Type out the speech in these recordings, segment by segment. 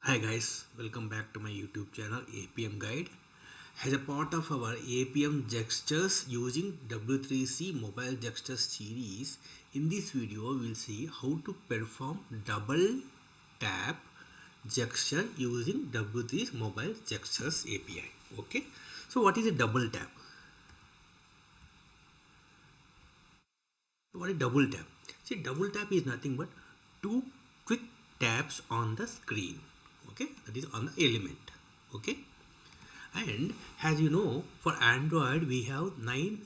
Hi guys, welcome back to my YouTube channel APM Guide. As a part of our APM gestures using W3CMobile gestures series, in this video we'll see how to perform double tap gesture using W3CMobile gestures API. Okay, so what is a double tap? What is double tap? See, double tap is nothing but two quick taps on the screen. Okay, that is on the element. Okay, and as you know, for Android we have 9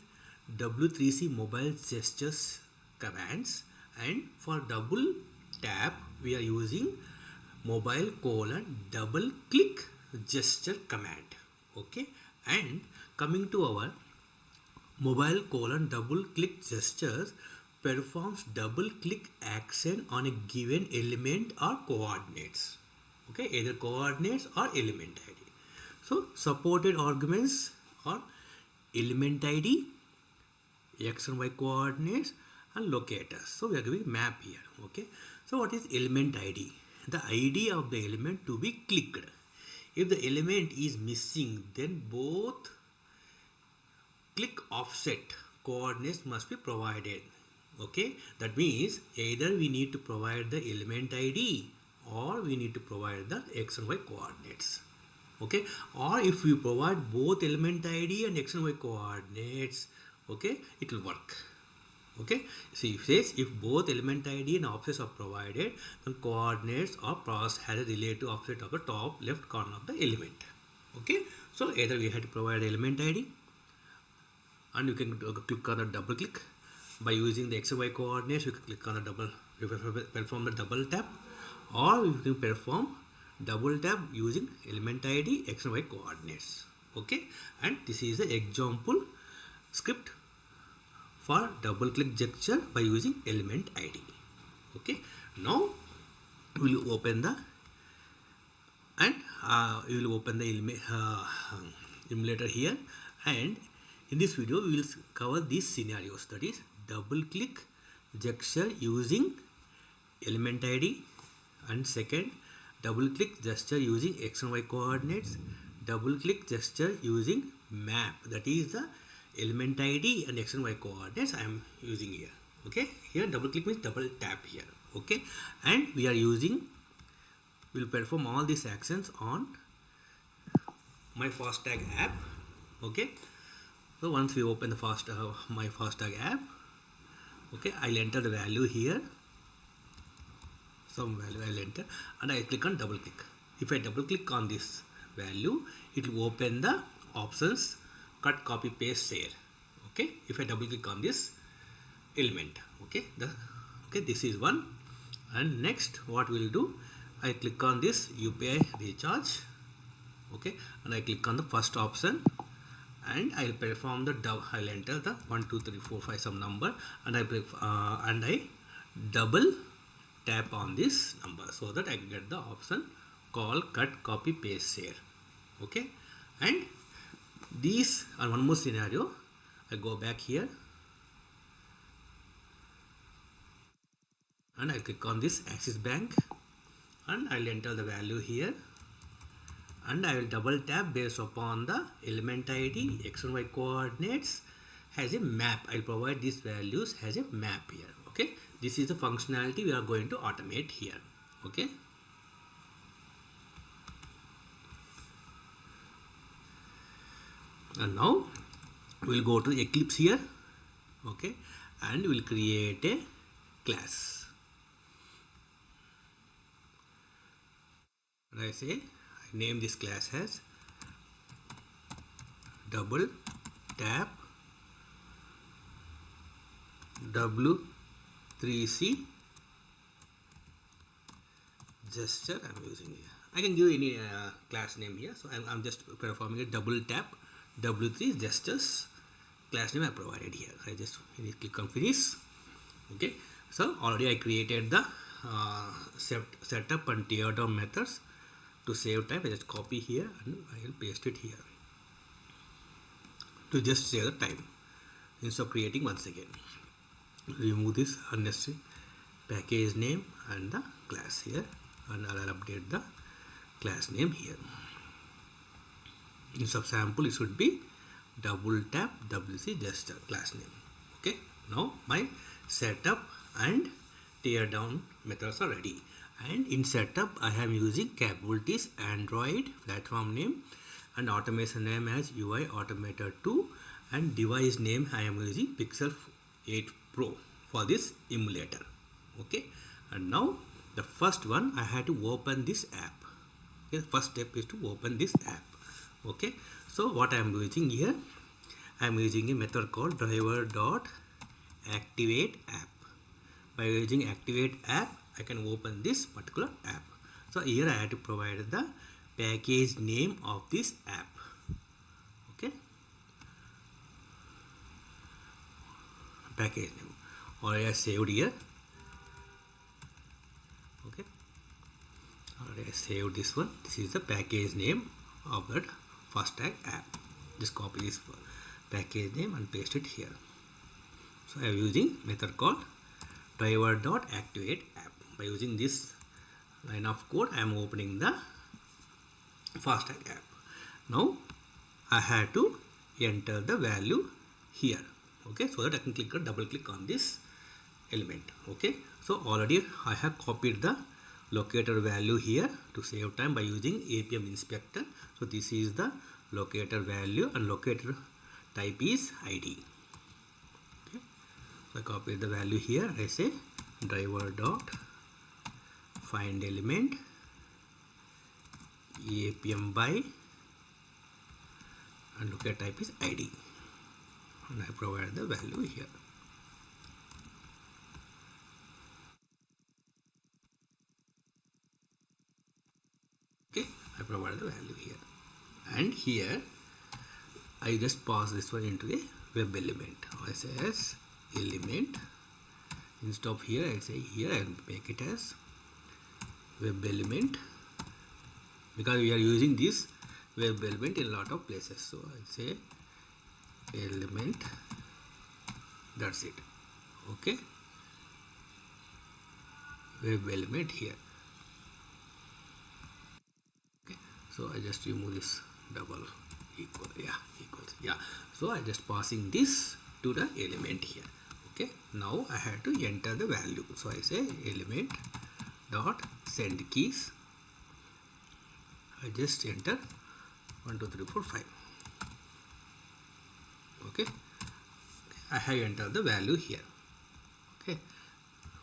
W3CMobile gestures commands, and for double tap we are using mobile double click gesture command. Okay, and coming to our mobile double click gestures performs double click action on a given element or coordinates. Okay, either coordinates or element ID. So supported arguments are element ID, x and y coordinates, and locators. So we are giving map here. Okay, so what is element ID? The ID of the element to be clicked. If the element is missing, then both click offset coordinates must be provided. Okay, that means either we need to provide the element ID or we need to provide the x and y coordinates. Okay, or if we provide both element ID and x and y coordinates, okay, it will work. Okay, see, it says if both element ID and offsets are provided, then coordinates or processed has a relative offset of the top left corner of the element. Okay, so either we have to provide element ID, and you can click on the double click by using the x and y coordinates. You can click on the double, you can perform the double tap, or you can perform double tap using element ID, x and y coordinates. Okay, and this is the example script for double click gesture by using element ID. Okay, now we will open the emulator here, and in this video we will cover these scenarios, that is double click gesture using element ID, and second double click gesture using x and y coordinates, double click gesture using map, that is the element ID and x and y coordinates I am using here. Okay, here double click means double tap here. Okay, and we will perform all these actions on my FastTag app. Okay, so once we open the my FastTag app, okay, I'll enter the value here, some value I'll enter, and I click on double click. If I double click on this value, it will open the options cut, copy, paste, share. Okay, if I double click on this element, okay, this is one. And next what we'll do, I click on this UPI recharge. Okay, and I click on the first option, and I'll perform the I'll enter the 1 2 3 4 5 some number, and I double tap on this number so that I can get the option call, cut, copy, paste, share. Okay, and these are one more scenario. I go back here and I click on this Axis Bank, and I'll enter the value here, and I will double tap based upon the element ID, x and y coordinates has a map. I'll provide these values as a map here. Okay, this is the functionality we are going to automate here. Okay, and now we'll go to Eclipse here. Okay, and we'll create a class. And I name this class as double tap W3C gesture. I'm using here. I can give any class name here, so I'm just performing a double tap W3 gestures class name I provided here. I just click on finish. Okay, so already I created the setup and tear down methods. To save time, I just copy here and I will paste it here to just save the time instead of creating once again. Remove this unnecessary package name and the class here, and I'll update the class name here. In subsample it should be DoubleTap WC gesture class name. Okay, now my setup and tear down methods are ready, and in setup I am using capabilities Android platform name and automation name as UI Automator 2, and device name I am using Pixel 8 Pro for this emulator. Okay, and now the first one I had to open this app. Okay, the first step is to open this app. Okay, so what I am using here, I am using a method called driver.activateApp. By using activate app I can open this particular app. So here I have to provide the package name of this app. Okay, package name already I saved here. Okay, already I saved this one. This is the package name of that FastTag app. Just copy this package name and paste it here. So I am using method called driver.activateApp. By using this line of code I am opening the FastTag app. Now I have to enter the value here. Okay, so that I can double click on this element. Okay, so already I have copied the locator value here to save time by using Appium inspector. So this is the locator value and locator type is ID. Okay, so I copy the value here. I say driver dot find element Appium by and locator type is ID, and I provide the value here. Okay, I provide the value here, and here I just pass this one into the web element. I say as element. Instead of here I say here I make it as web element, because we are using this web element in a lot of places. So I say element, that's it. Okay, web element here. Okay, so I just remove this double equal, equals, so I just passing this to the element here. Okay, now I have to enter the value. So I say element dot send keys. I just enter 1 2 3 4 5. Okay, I have entered the value here. Okay,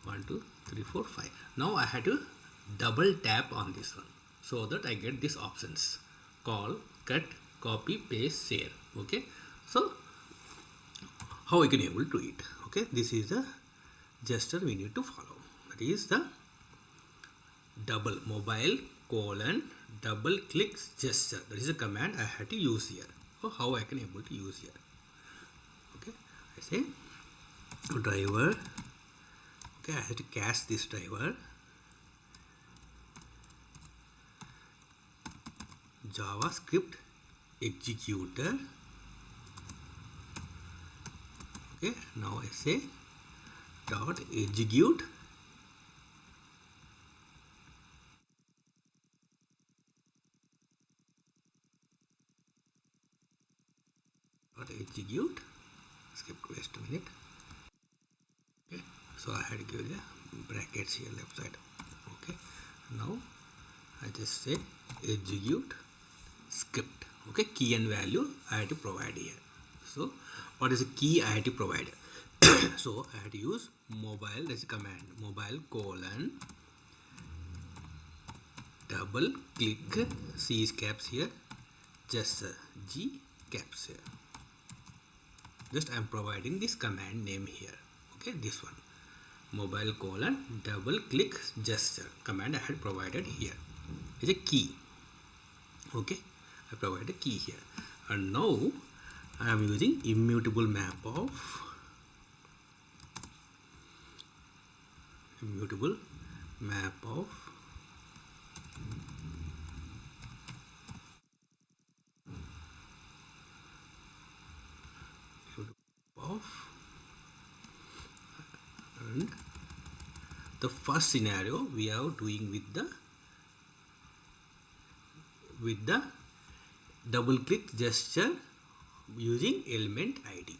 1 2 3 4 5. Now I have to double tap on this one so that I get these options: call, cut, copy, paste, share. Okay, so how I can able to do it? Okay, this is the gesture we need to follow. That is the double mobile colon double click gesture. That is a command I had to use here. So how I can able to use here? Okay, I say driver. Okay, I have to cast this driver. JavaScript executor. Okay, now I say dot execute skip wait a minute. Okay, so I had to give the brackets here left side. Okay, now I just say execute script. Okay, key and value I had to provide here. So what is the key I had to provide? So I had to use mobile, that's a command, mobile colon double click, C is caps here, just G caps here. Just I am providing this command name here. Okay, this one, mobile colon double click gesture command I had provided here is a key. Okay, I provide a key here, and now I am using immutable map of and the first scenario we are doing with the with the double click gesture using element ID.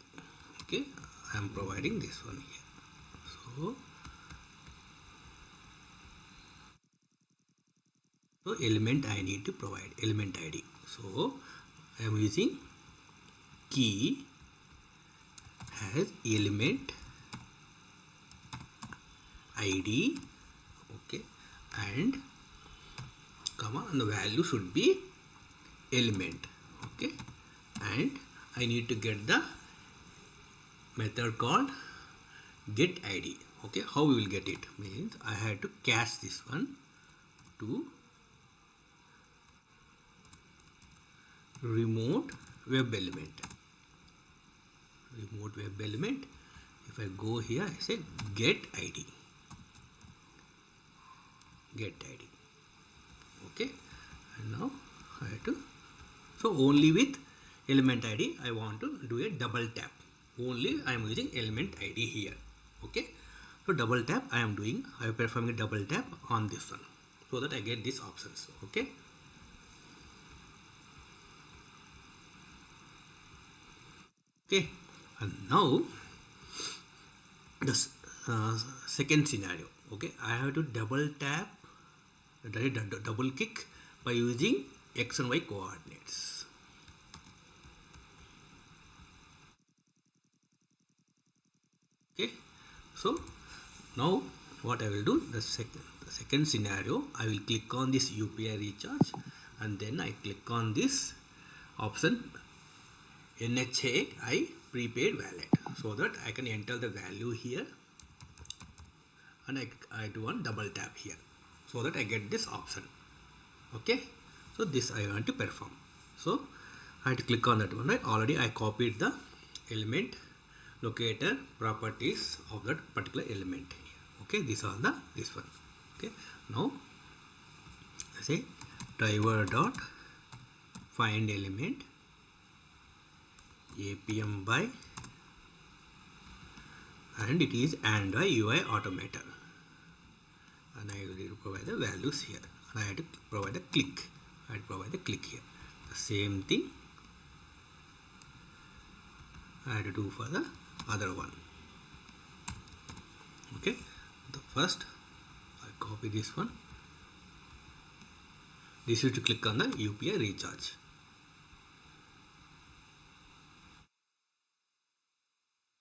Okay, I am providing this one here. So element I need to provide element ID. So I am using key has element ID, okay, and comma, and the value should be element, okay, and I need to get the method called get ID. Okay, how we will get it means I had to cast this one to remote web element. Remote web element. If I go here, I say get ID. Get ID. Okay, and now I have to. So only with element ID I want to do a double tap. Only I am using element ID here. Okay, so double tap I am performing a double tap on this one so that I get these options. Okay. Okay, and now the second scenario. Okay, I have to double tap, double click by using x and y coordinates. Okay, so now what I will do, the second scenario, I will click on this UPI recharge and then I click on this option NHAI prepaid wallet so that I can enter the value here, and I do one double tap here so that I get this option. Okay, so this I want to perform. So I have to click on that one, right? Already I copied the element locator properties of that particular element here. Okay, these are this one. Okay, now I say driver dot find element appium by, and it is Android UI automator, and I will provide the values here, and I have to provide a click. I have to provide the click here. The same thing I have to do for the other one. Okay, the first I copy this one. This is to click on the UPI recharge.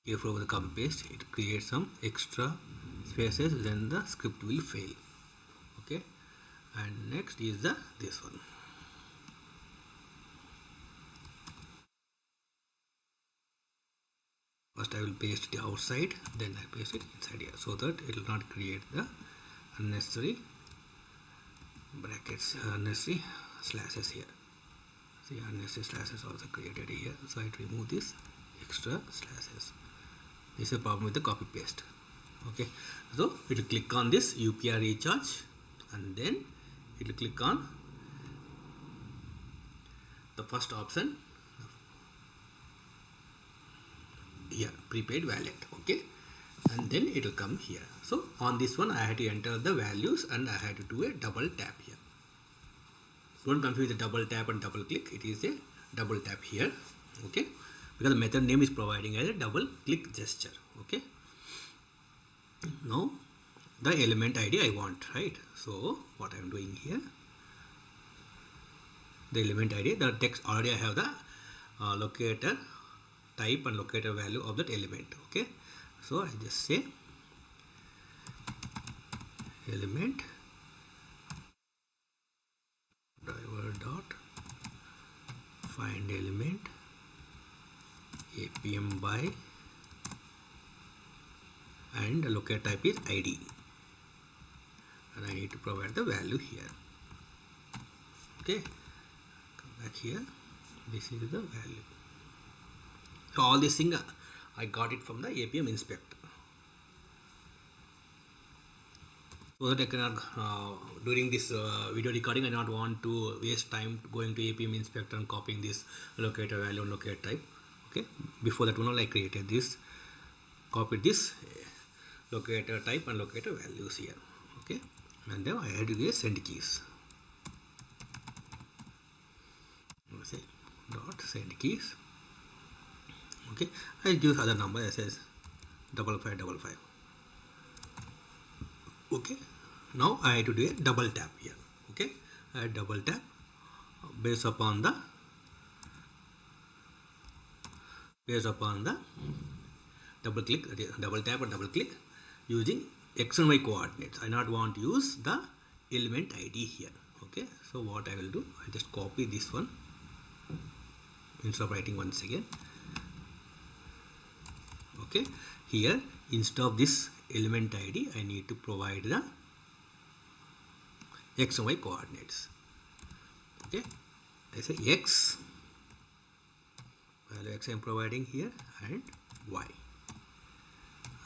Careful with the copy paste, it creates some extra spaces, then the script will fail. Okay, and next is this one. First I will paste it outside, then I paste it inside here so that it will not create the unnecessary brackets, unnecessary slashes here. See, unnecessary slashes also created here, so I remove this extra slashes. This is a problem with the copy paste. Okay, so it will click on this UPI recharge and then it will click on the first option here, prepaid wallet. Okay, and then it will come here. So on this one I had to enter the values and I had to do a double tap here. Don't confuse the double tap and double click, it is a double tap here. Okay, because the method name is providing as a double click gesture. Okay, now the element ID I want, right? So what I am doing here, the element ID, the text already I have the locator type and locator value of that element. Okay, so I just say element driver dot find element appium by, and the locator type is ID, and I need to provide the value here. Okay, come back here, this is the value. So all this thing I got it from the Appium inspector, so that I cannot during this video recording I don't want to waste time going to Appium inspector and copying this locator value and locator type. Okay, before that one I created this, copied this locator type and locator values here. Okay, and then I had to get send keys. say dot send keys. Okay, I'll use other number as 5555. Okay, now I have to do a double tap here. Okay, I double tap based upon the double click, double tap or double click using x and y coordinates. I not want to use the element ID here. Okay, so what I will do, I just copy this one instead of writing once again. Okay, here instead of this element ID, I need to provide the x and y coordinates. Okay, I say x, value x I am providing here, and y,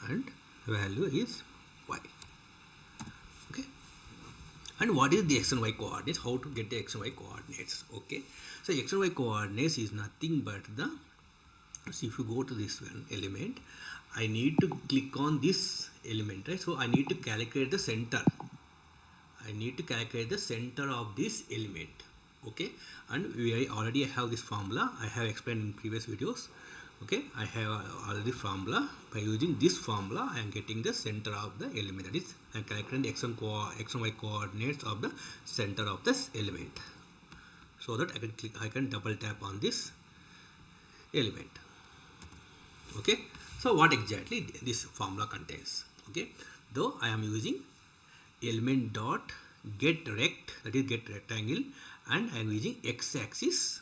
and value is y. Okay, and what is the x and y coordinates? How to get the x and y coordinates? Okay, so x and y coordinates is nothing but the, so if you go to this one element, I need to click on this element, right? So I need to calculate the center. I need to calculate the center of this element. Okay, and we already have this formula. I have explained in previous videos. Okay, I have already formula. By using this formula, I am getting the center of the element. That is, I am calculating the x and y coordinates of the center of this element, so that I can double tap on this element. Okay, so what exactly this formula contains? Okay, though I am using element dot get rect, that is get rectangle, and I am using x-axis.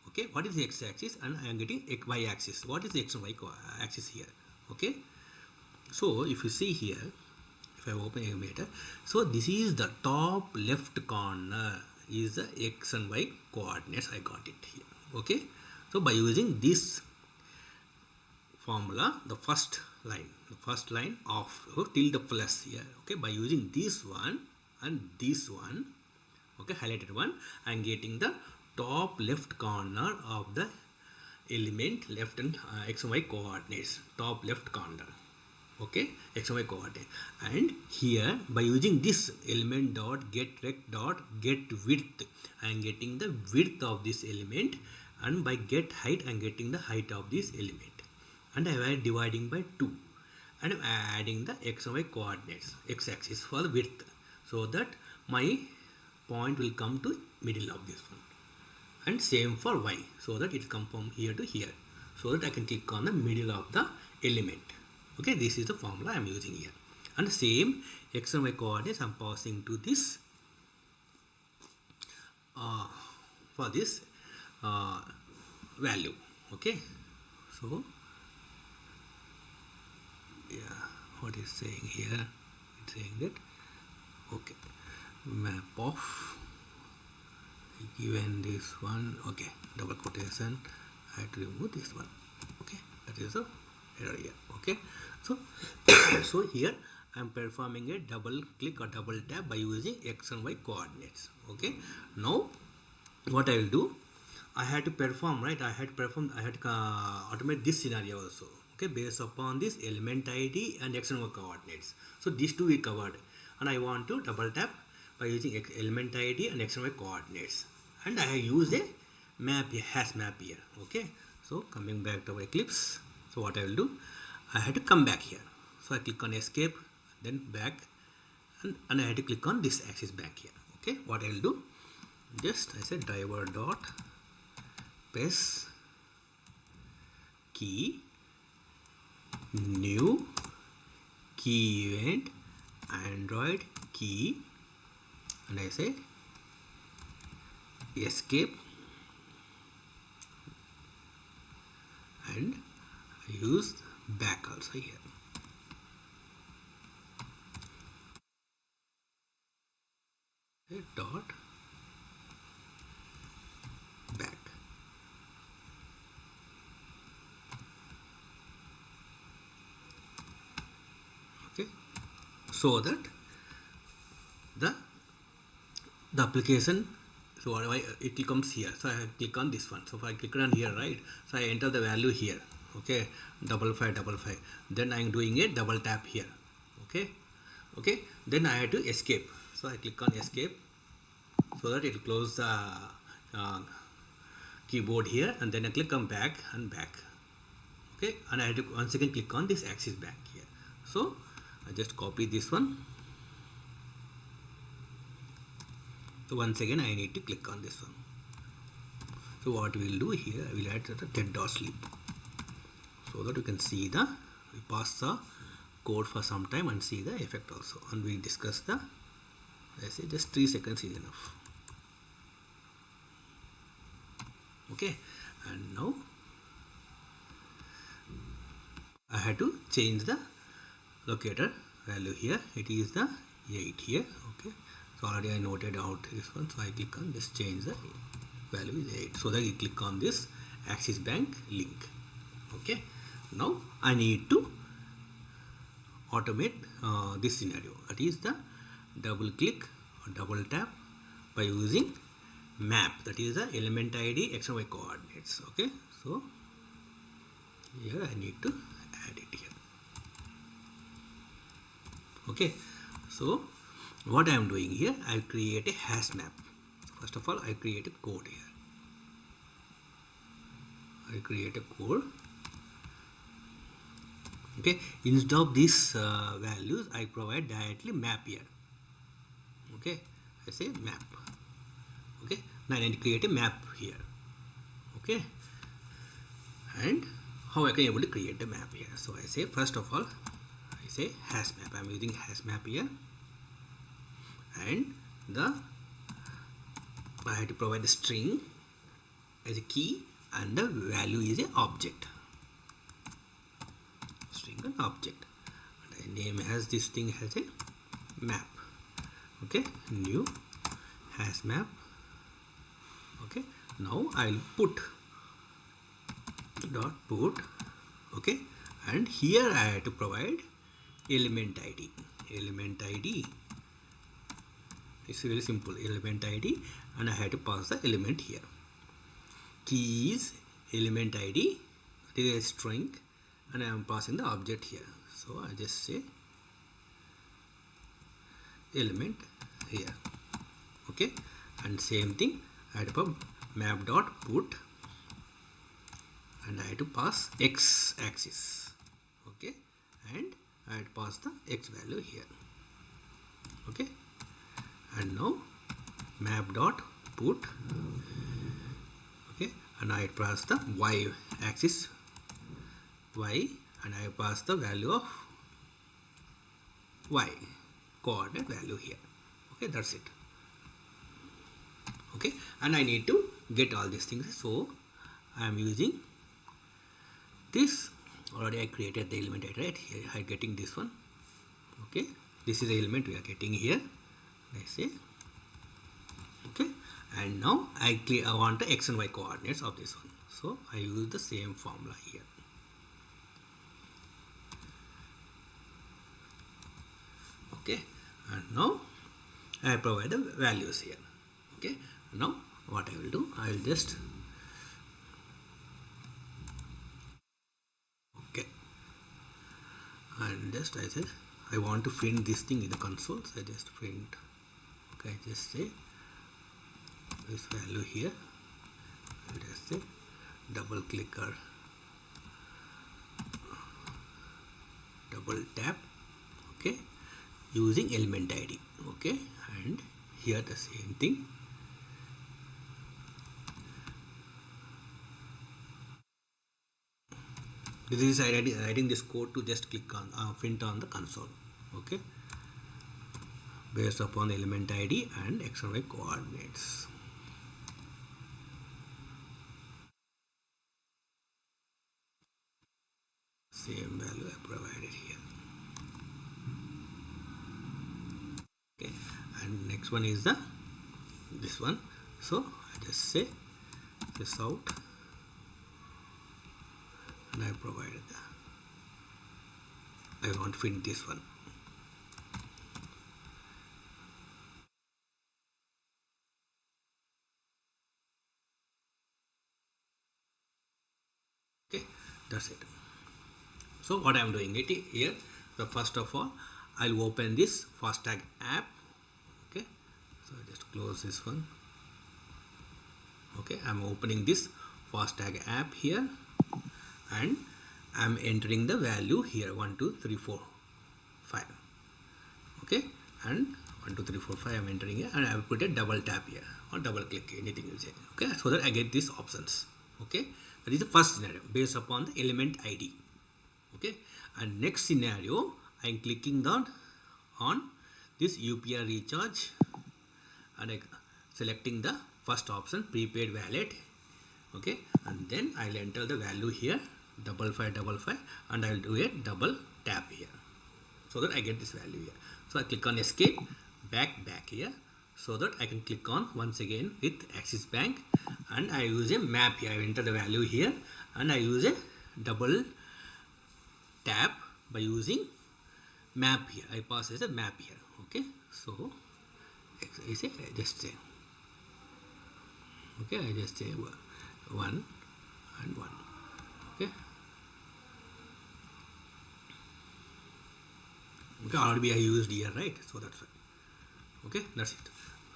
Okay, what is the x-axis? And I am getting y-axis. What is the x and y axis here? Okay, so if you see here, if I open animator, so this is the top left corner is the x and y coordinates. I got it here. Okay, so by using this formula, the first line of till the plus here. Okay, by using this one and this one, okay, highlighted one, I am getting the top left corner of the element left and x and y coordinates, top left corner. Okay, x and y coordinate, and here by using this element dot get rect dot get width, I am getting the width of this element, and by get height I am getting the height of this element, and I am dividing by 2, and I am adding the x and y coordinates, x-axis for the width, so that my point will come to middle of this one, and same for y, so that it comes from here to here, so that I can click on the middle of the element. Okay, this is the formula I am using here, and the same x and y coordinates I am passing to this for this value. Okay, so yeah, what is saying here? It's saying that, okay, map of given this one, okay, double quotation, I have to remove this one. Okay, that is the error here. Okay, so so here I am performing a double click or double tap by using x and y coordinates. Okay, now what I will do, I had to perform, right? I had to automate this scenario also. Okay, based upon this element ID and x and y coordinates. So these two we covered, and I want to double tap by using element ID and x and y coordinates, and I have used a map here, hash map here. Okay, so coming back to our Eclipse, so what I will do, I had to come back here. So I click on escape, then back, and I had to click on this axis back here. Okay, what I will do, just I said driver dot press key new key event Android key, and I say escape, and I use back also here. Dot back. Okay, so that the application, so it comes here, so I click on this one. So if I click on here, right, so I enter the value here. Okay, 5555, then I am doing a double tap here. Okay, okay, then I have to escape, so I click on escape, so that it will close the keyboard here, and then I click on back and back. Okay, and I have to once again click on this axis back here. So I just copy this one. So once again I need to click on this one. So what we will do here, I will add the get.sleep so that you can see we pass the code for some time and see the effect also, and we discuss I say just 3 seconds is enough. Okay, and now I had to change the locator value here. It is the 8 here. Okay, so already I noted out this one, so I click on this, change the value is 8, so that you click on this Axis Bank link. Okay, now I need to automate this scenario, that is the double click or double tap by using map, that is the element ID x and y coordinates. Okay, so here I need to add it here. Okay, so what I am doing here, I create a hash map. First of all, I create a code here. I create a code. Okay, instead of these values, I provide directly map here. Okay, I say map. Okay, now I need to create a map here. Okay, and how I can able to create the map here. So I say first of all, I say hash map. I am using hash map here, and I have to provide the string as a key, and the value is an object. String and object. And I name has this thing as a map. Okay, new hash map. Okay, now I'll put dot put. Okay, and here I have to provide element ID. Element ID. It's very simple, element ID, and I have to pass the element here. Key is element ID, it is a string, and I am passing the object here. So I just say element here. Okay, and same thing, I have to put map dot put, and I have to pass x axis. Okay, and I have to pass the x value here. Okay, and now map dot put. Okay, and I pass the y axis y, and I pass the value of y coordinate value here. Okay, that's it. Okay, and I need to get all these things, so I am using this. Already I created the element right here. I getting this one. Okay, this is the element we are getting here. I say okay, and now I want the x and y coordinates of this one, so I use the same formula here. Okay, and now I provide the values here. Okay, now what I will do, I will just okay, and just I said I want to print this thing in the console, so I just print. Okay, I just say this value here. I just say double click or double tap. Okay, using element ID. Okay, and here the same thing. This is writing this code to just click on print on the console. Okay, based upon element ID and x and y coordinates. Same value I provided here. Okay, and next one is this one. So I just say this out, and I provided I want to print this one. Okay, that's it. So what I am doing it here, so first of all I'll open this FastTag app. Okay, so I just close this one. Okay, I'm opening this FASTag app here and I'm entering the value here 1 2 3 4 5. Okay, and 1 2 3 4 5 I'm entering here, and I will put a double tap here or double click, anything you say. Okay, so that I get these options. Okay, that is the first scenario based upon the element ID. Okay, and next scenario I'm clicking down on this UPR recharge and I selecting the first option, prepaid wallet. Okay, and then I'll enter the value here 5555 and I'll do a double tap here so that I get this value here. So I click on escape, back here, so that I can click on once again with Axis Bank, and I use a map here. I enter the value here and I use a double tap by using map here. I pass as a map here. Okay, so I say just say, okay, I just say 1 and 1. Okay, okay, already I used here, right? So that's right. Okay, that's it.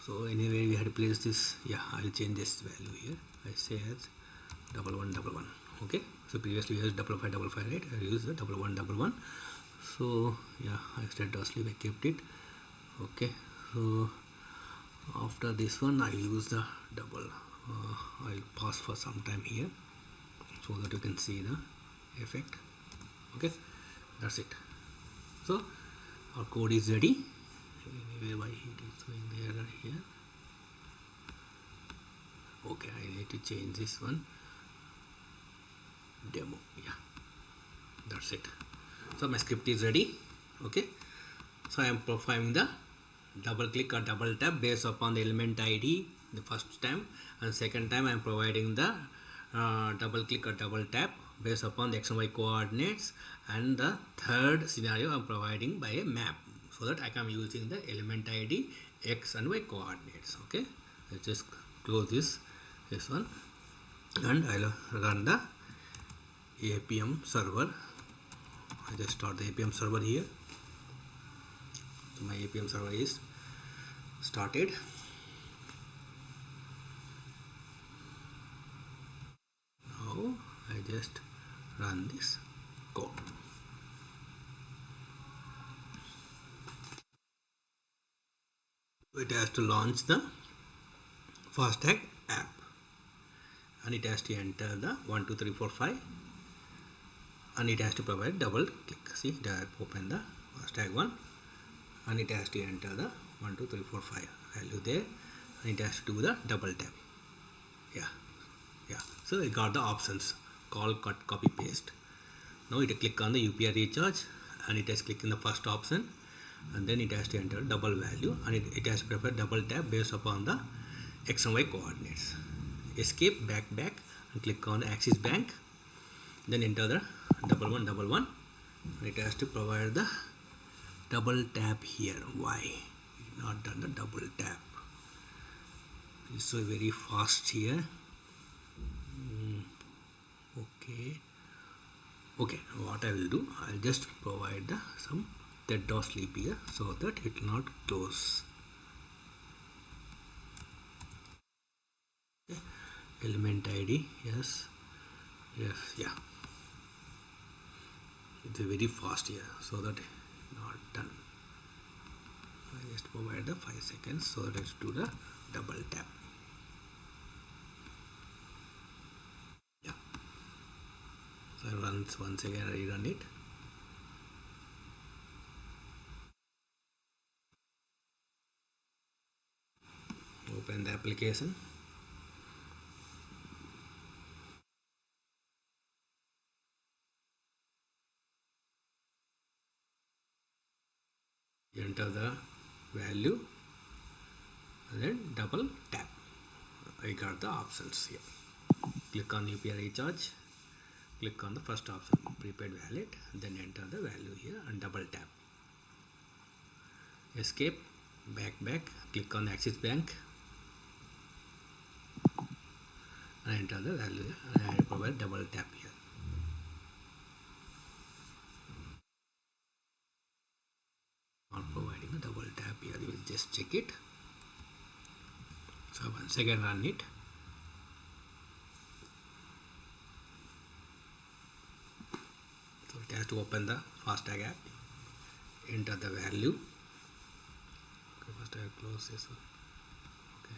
So anyway, we had to place this. Yeah, I'll change this value here. I say as 1111. Okay, so previously we used 5555, right? I used the 1111. So yeah, I said asleep, I kept it. Okay, so after this one I use the double. I'll pause for some time here so that you can see the effect. Okay, that's it. So our code is ready. Anyway, why it is showing the error here? Okay, I need to change this one. Demo. Yeah, that's it. So my script is ready. Okay, so I am performing the double click or double tap based upon the element ID the first time, and second time I am providing the double click or double tap based upon the x and y coordinates, and the third scenario I am providing by a map so that I am using the element ID x and y coordinates. Okay, let's just close this one and I'll run the Appium server. I just start the Appium server here. So my Appium server is started. Now I just run this code. It has to launch the FASTag app and it has to enter the 1 2 3 4 5 and it has to provide double click. See, that open the FASTag one and it has to enter the 1 2 3 4 5 value there, and it has to do the double tap. Yeah, so I got the options: call, cut, copy, paste. Now it click on the UPI recharge and it has clicked in the first option, and then it has to enter double value and it has to prepare double tap based upon the x and y coordinates. Escape, back and click on the Axis Bank, then enter the 1111 and it has to provide the double tap here. Why it not done the double tap? It's so very fast here. Okay, what I will do, I'll just provide some dead sleep here so that it will not close. Okay. Element ID, yes, yeah, it's very fast here so that not done. I just provide the 5 seconds so that let's do the double tap. Yeah, so I run once again, rerun it. Open the application. Enter the value and then double tap. I got the options here. Click on UPI recharge, click on the first option, prepaid wallet, then enter the value here and double tap. Escape, back, click on Axis Bank and enter the value here, and I provide double tap here. Not providing a double tap here, we will just check it. So once again run it. it has to open the FastTag app, enter the value. Okay, first I will close this one. Okay,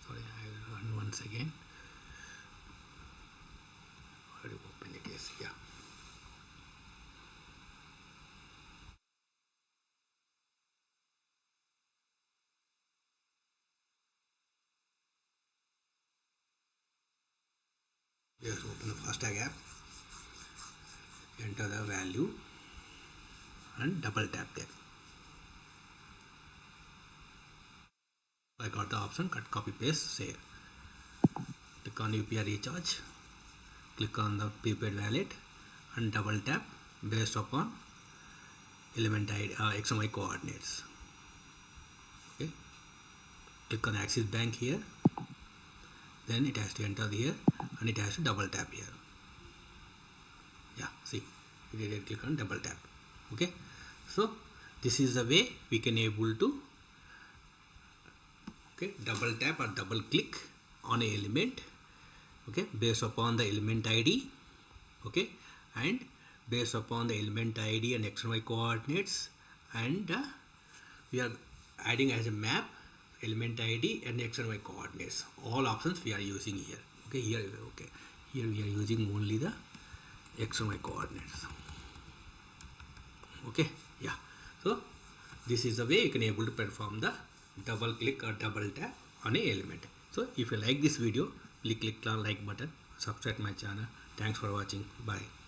sorry, I will run once again. How do you open it? Yes, yeah. Just open the FastTag app, enter the value and double tap there. I got the option cut, copy, paste, save. Click on UPI recharge, click on the prepaid wallet and double tap based upon element ID, X and Y coordinates. Okay, click on Axis Bank here, then it has to enter here and it has to double tap here. Yeah, see, it did click on double tap. Okay, so this is the way we can able to double tap or double click on a element, okay, based upon the element ID, okay, and based upon the element ID and X and Y coordinates, and we are adding as a map element ID and X and Y coordinates. All options we are using here. Okay, here we are using only the X and Y coordinates. Okay, yeah. So this is the way you can able to perform the double click or double tap on a element. So if you like this video, please click on like button, subscribe my channel. Thanks for watching. Bye.